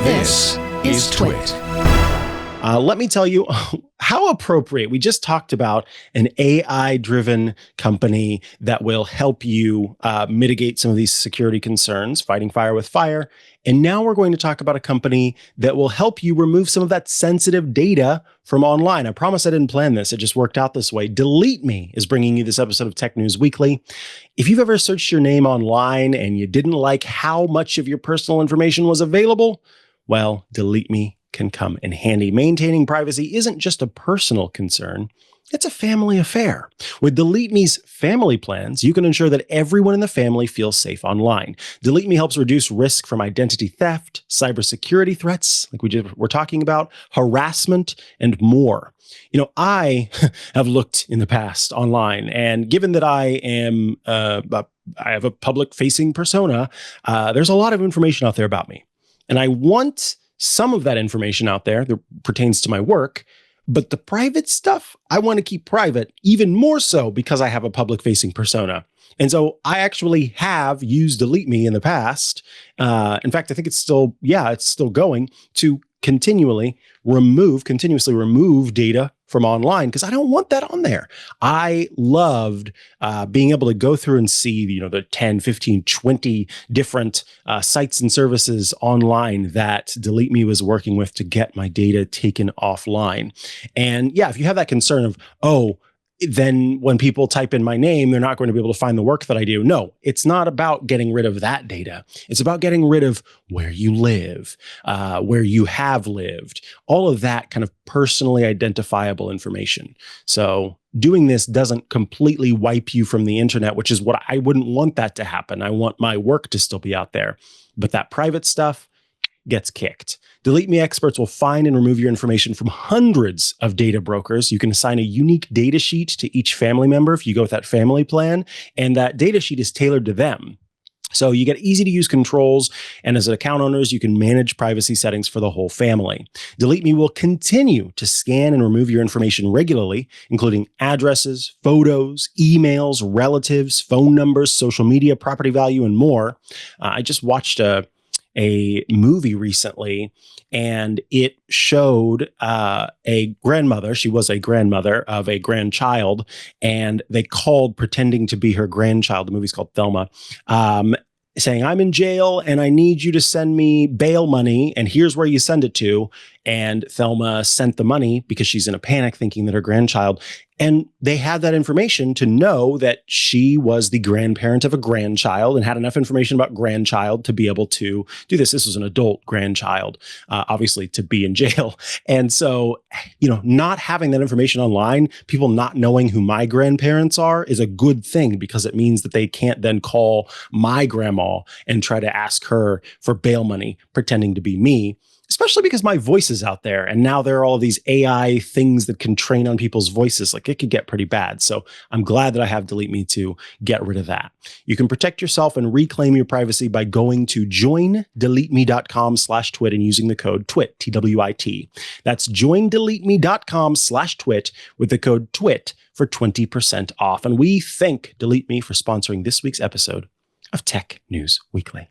This is Twit. Let me tell you how appropriate. We just talked about an AI-driven company that will help you mitigate some of these security concerns, fighting fire with fire. And now we're going to talk about a company that will help you remove some of that sensitive data from online. I promise I didn't plan this. It just worked out this way. DeleteMe is bringing you this episode of Tech News Weekly. If you've ever searched your name online and you didn't like how much of your personal information was available, well, DeleteMe can come in handy. Maintaining privacy isn't just a personal concern, it's a family affair. With DeleteMe's family plans, you can ensure that everyone in the family feels safe online. DeleteMe helps reduce risk from identity theft, cybersecurity threats, like we're talking about, harassment, and more. You know, I have looked in the past online, and given that I have a public-facing persona, there's a lot of information out there about me. And I want some of that information out there that pertains to my work, but the private stuff, I want to keep private, even more so because I have a public-facing persona. And so I actually have used DeleteMe in the past. In fact, I think it's still going to continuously remove data from online because I don't want that on there. I loved being able to go through and see, the 10, 15, 20 different sites and services online that DeleteMe was working with to get my data taken offline. And yeah, if you have that concern of, then when people type in my name, they're not going to be able to find the work that I do. No, it's not about getting rid of that data. It's about getting rid of where you live, where you have lived, all of that kind of personally identifiable information. So doing this doesn't completely wipe you from the internet, which is what I wouldn't want that to happen. I want my work to still be out there, but that private stuff gets kicked. DeleteMe experts will find and remove your information from hundreds of data brokers. You can assign a unique data sheet to each family member if you go with that family plan, and that data sheet is tailored to them. So you get easy to use controls, and as account owners, you can manage privacy settings for the whole family. DeleteMe will continue to scan and remove your information regularly, including addresses, photos, emails, relatives, phone numbers, social media, property value, and more. I just watched a movie recently, and it showed a grandmother. She was a grandmother of a grandchild, and they called pretending to be her grandchild. The movie's called Thelma, saying, "I'm in jail and I need you to send me bail money, and here's where you send it to." And Thelma sent the money because she's in a panic thinking that her grandchild, and they had that information to know that she was the grandparent of a grandchild and had enough information about grandchild to be able to do this. This was an adult grandchild, obviously, to be in jail. And so, not having that information online, people not knowing who my grandparents are, is a good thing because it means that they can't then call my grandma and try to ask her for bail money, pretending to be me. Especially because my voice is out there, and now there are all of these AI things that can train on people's voices. Like, it could get pretty bad. So I'm glad that I have DeleteMe to get rid of that. You can protect yourself and reclaim your privacy by going to joindeleteme.com/twit and using the code TWIT, TWIT. That's joindeleteme.com/twit with the code TWIT for 20% off. And we thank DeleteMe for sponsoring this week's episode of Tech News Weekly.